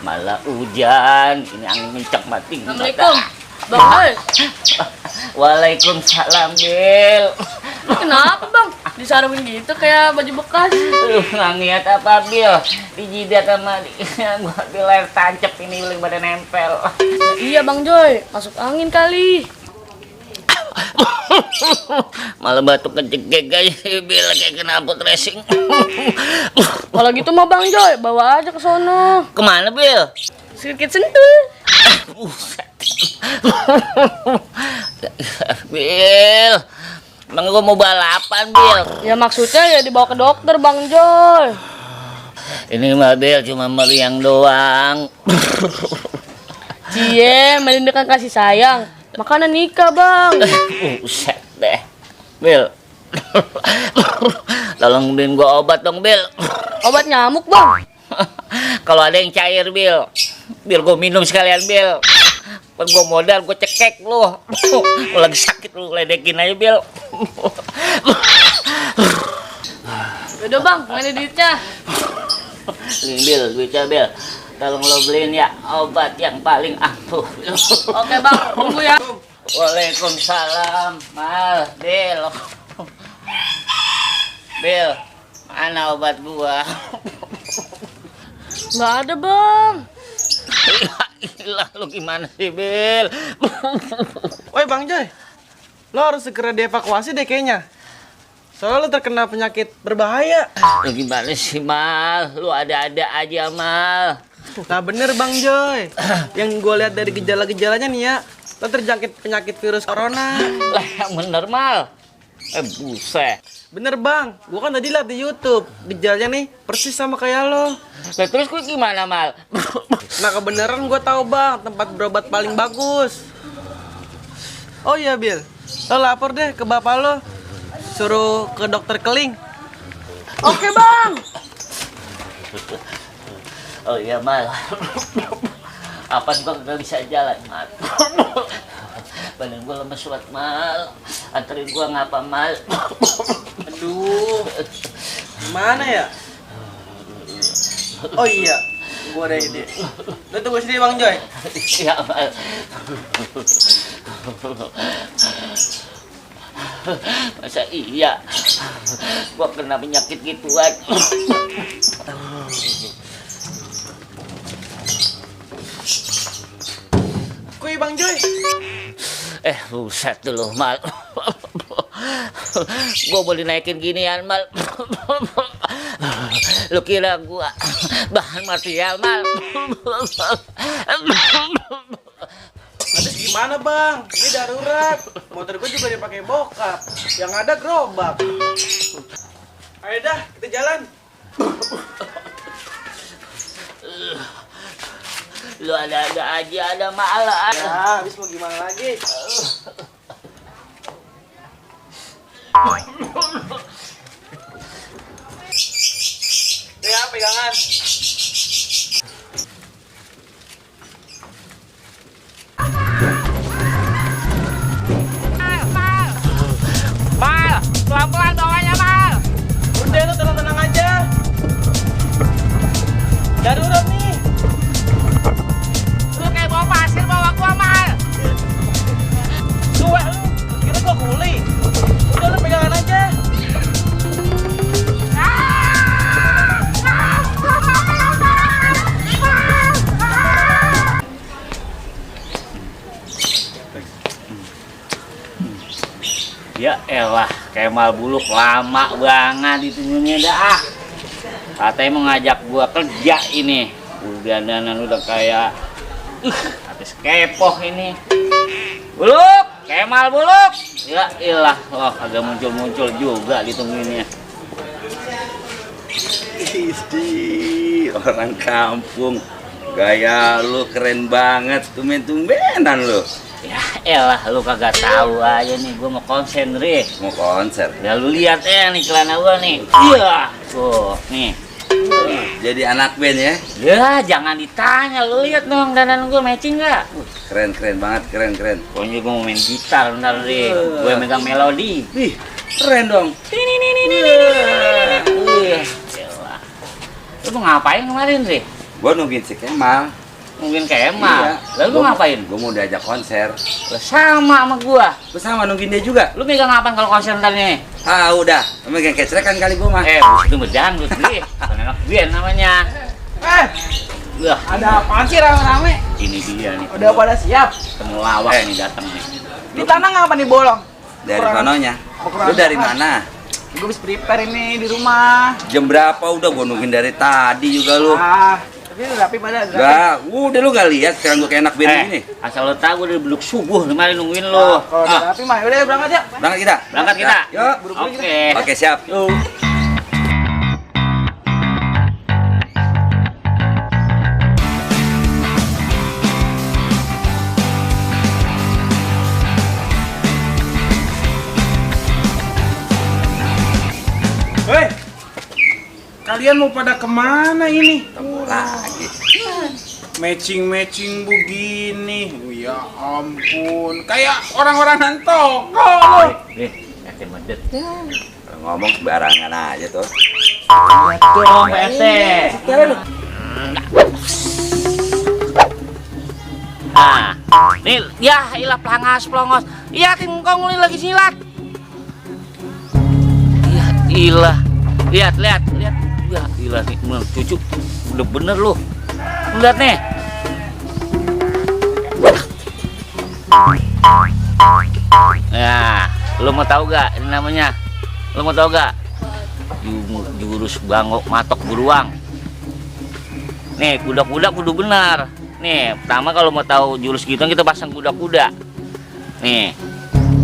malah hujan. Ini angin kencang mati. Assalamualaikum, Bang Boy. Waalaikumsalam, Bil. Kenapa Bang? Disarungin gitu kayak baju bekas. Nggak ngeliat apa, Bil? Di jidat sama di layar tancap ini pada nempel. Iya Bang Joy, masuk angin kali. Malah batuk kecegek aja, Bil, kayak knalpot racing. Kalau gitu mah Bang Joy, bawa aja ke sono. Kemana, Bil? Sedikit sentuh. Buset. Bil, emang gua mau balapan, Bil? Ya maksudnya ya dibawa ke dokter Bang Joy. Ini mah, Bil, cuma meriang doang. Cie, menindakan kasih sayang. Makanan nikah Bang. Buset deh, Bil. Tolong beliin gua obat dong, Bil. Obat nyamuk Bang. Kalau ada yang cair, Bil, biar gua minum sekalian, Bil. Pas gua modal, gua cekek lu. Lu lagi sakit, lu ledekin aja, Bil. Udah Bang, mana duitnya? Nih, Bil, duitnya, Bil. Tolong lo beliin ya obat yang paling ampuh. Oke Bang, tunggu ya. Waalaikumsalam, Mal, Bil. Bil, mana obat gua? Nggak ada Bang. Gila, lu gimana sih, Bil? Woi Bang Joy, lo harus segera dievakuasi deh kayaknya. Soalnya lo terkena penyakit berbahaya. Lu gimana sih, Mal? Lu ada-ada aja, Mal. Nah bener Bang Joy, yang gue lihat dari gejala-gejalanya nih ya, lo terjangkit penyakit virus corona. Lah, yang bener, Mal. Buset. Bener Bang, gue kan tadi lihat di YouTube, gejalanya nih persis sama kayak lo. Lah, terus gue gimana, Mal? Nah kebenaran gue tahu Bang, tempat berobat paling bagus. Oh iya Bil, lo lapor deh ke bapak lo, suruh ke dokter keling. Oke Bang. Oh iya, Mal. Apaan gua nggak bisa jalan, Mal. Badan gua lemes banget, Mal. Anterin gua ngapa, Mal? Aduh, mana ya? Oh iya, gue ada ide. Lo tunggu sini Bang Joy. Iya, Mal. Masa iya? Gua kena penyakit gituan. Kuy Bang Joy. Buset dulu, Mal. Gua boleh naikin ginian, Mal. Lu kira gua bahan material, Mal? Habis gimana Bang? Ini darurat. Motor gue juga dipakai bokap. Yang ada gerobak. Ayo dah, kita jalan. Lu ada-ada aja, ada malah. Ya, habis mau gimana lagi? Ya, pegangan. Mal, pelan-pelan bawanya, Mal. Udah lu tenang-tenang aja. Darurat nih. Lu kayak bawa pasir bawa gua, Mal. Lu kira gua kuli. Udah lu pegangan aja. Ya elah, Kemal Buluk lama banget ditunggunya dah. Katanya mau ngajak gua kerja ini. Udah dandan udah kayak habis kepoh ini. Buluk, Kemal Buluk. Ya elah, loh agak muncul-muncul juga ditungguinnya. Isti, orang kampung. Gaya lu keren banget, tumben-tumbenan lu. Ya elah, lu kagak tahu aja nih, gua mau konsen, Ri. Mau konser. Ya lu lihat nih celana gua nih. Iya, tuh nih. Jadi anak band ya? Ya jangan ditanya, lu lihat dong dandan gua matching nggak? Keren banget, keren. Pokoknya gua mau main gitar ntar, Ri. Gua megang melodi. Wih, keren dong. Iya. Elah. Lu mau ngapain kemarin, Ri? Gua nungguin si Kemal. Nungguin Kemal. Iya. Lalu lu ngapain? Gue mau diajak konser. Lah, sama gua. Gue sama nungguin dia juga. Lu megang apaan kalau konser ntar nih? Ah udah, megang kecrek kan kali gue mah. Bukan itu bedang lu sendiri. Bukan anak band namanya. Wah, Ada apaan sih rame-rame? ini dia nih. Udah pada siap? Ketemu lawak nih datang nih. Di tanah ngapa nih bolong? Dari Kurang- sononya. kurang Lu dari apa? mana? Gue habis prepare ini di rumah. Jam berapa udah gue nungguin dari tadi juga lu. Tapi udah rapi pada. Gak, udah lu gak lihat sekarang gue kayak enak band ini. Asal lo tahu gue udah beluk subuh kemarin nungguin lo. Kalau udah rapi mah, udah berangkat ya. Berangkat kita? Berangkat kita. Yuk. Buru-buru Oke. Oke, siap. Yuk. Hei, kalian mau pada kemana ini? Lagi. Matching begini, ya ampun, kayak orang-orang toko. Yakin medet. Kalau ngomong sembarangan aja tuh. Dong, PST. Nah, nih, ya ilah pelongos. Iya, tingkong lu lagi silat. Ya ilah. Lihat. Ya ilah nih, cucu. Udah bener lu. Lihat nih. Ya, lu mau tahu gak ini namanya? Lu mau tahu gak? Jurus bangok matok beruang. Nih, kuda-kuda kudu benar. Nih, pertama kalau mau tahu jurus gitu kita pasang kuda-kuda. Nih.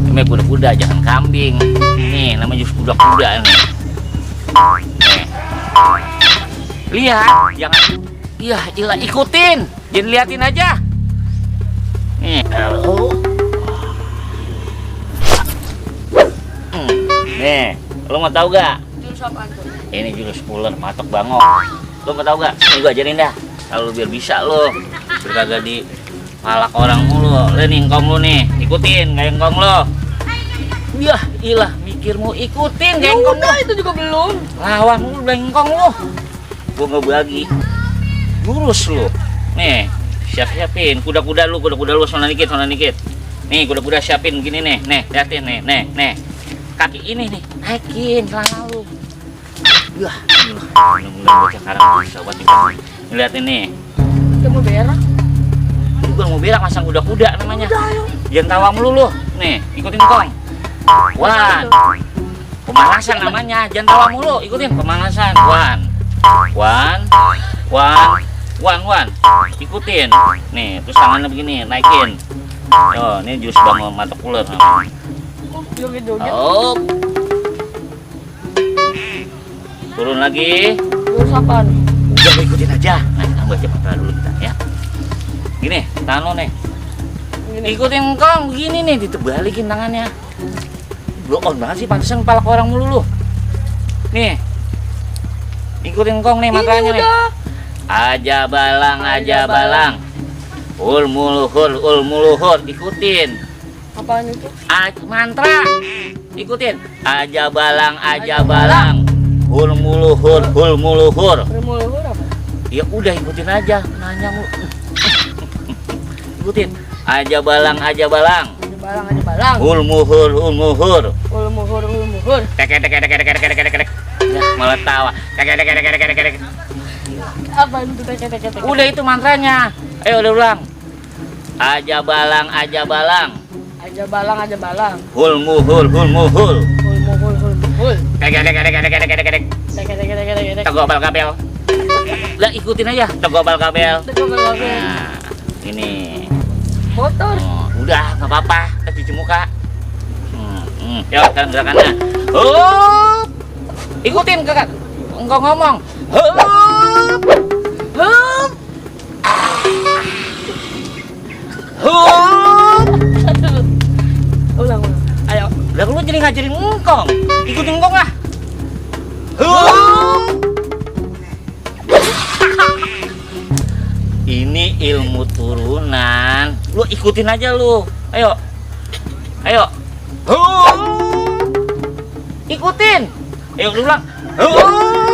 Ini kuda-kuda, jangan kambing. Nih, namanya jurus kuda-kuda nih. Nih. Lihat, jangan ilah ikutin. Jangan liatin aja. Nih. Nih, lo mau tahu gak? Jurus apaan tuh? Ini jurus ular matok bangok. Lo mau tahu gak? Ini gua ajarin dah. Kalau biar bisa lo, biar kagak di malak orang mulu. Lo nih engkong lo nih, ikutin kayak engkong lo. Yah, ilah mikir mau ikutin kayak engkong lo. Udah, itu juga belum. Lawan lu udah engkong lo. Gua ngebagi jurus lo. Nih, siapin kuda-kuda lu sana dikit. Nih, kuda-kuda siapin gini nih. Nih, liatin nih. Kaki ini nih, naikin celana lu. Yah, mudah-mudahan bocah sekarang bisa buat ini. Lihat ini. Kita mau berak. Lu gua mau berak masang kuda-kuda namanya. Jangan tawa mulu lu. Nih, ikutin kong. Pemanasan namanya. Jangan tawa mulu, ikutin pemanasan. One. Ikutin. Nih, terus tangannya begini, naikin. Yo, ini jurus bangun matok ular namanya. Joget-joget. Oh. Turun lagi. Jurus apaan? Udah lu ikutin aja. Nah, kita baca peta dulu kita ya. Gini, tangan lo nih. Gini. Ikutin kong begini nih, ditebalikin tangannya. Blow on banget sih, pantesan kepala ke orang mulu lu. Nih. Ikutin kong nih mantranya nih. Aja balang. Ul muluhur, ikutin. Apaan itu? Mantra. Ikutin. Aja balang. Hul muluhur. Bermuluhur apa? Ya udah ikutin aja, nanya mulu. Ikutin. Aja balang. Aja balang. Hul muhur. Ulmuhur. Tek. Ya, malah tawa. Tek. Apa itu tek. Udah itu mantranya. Ayo udah ulang. Aja balang. Aja balang. Hul muhur. Ulmuhul. Tek. Tek. Tegobal kabel. Lah ikutin aja. Tegobal kabel. Nah, ini. Motor. Oh, udah nggak apa-apa. Kita cuci muka. Ya sekarang gerakannya. Hup. Ikutin kakak. Engkau ngomong. Hup. Ulang. Ayo. Lah lu jadi ngajarin engkong. Ikutin engkong lah. Hup. Ini ilmu turunan. Lu ikutin aja lu. Ayo. Hup. Ikutin. Ayo lu ulang. Hup.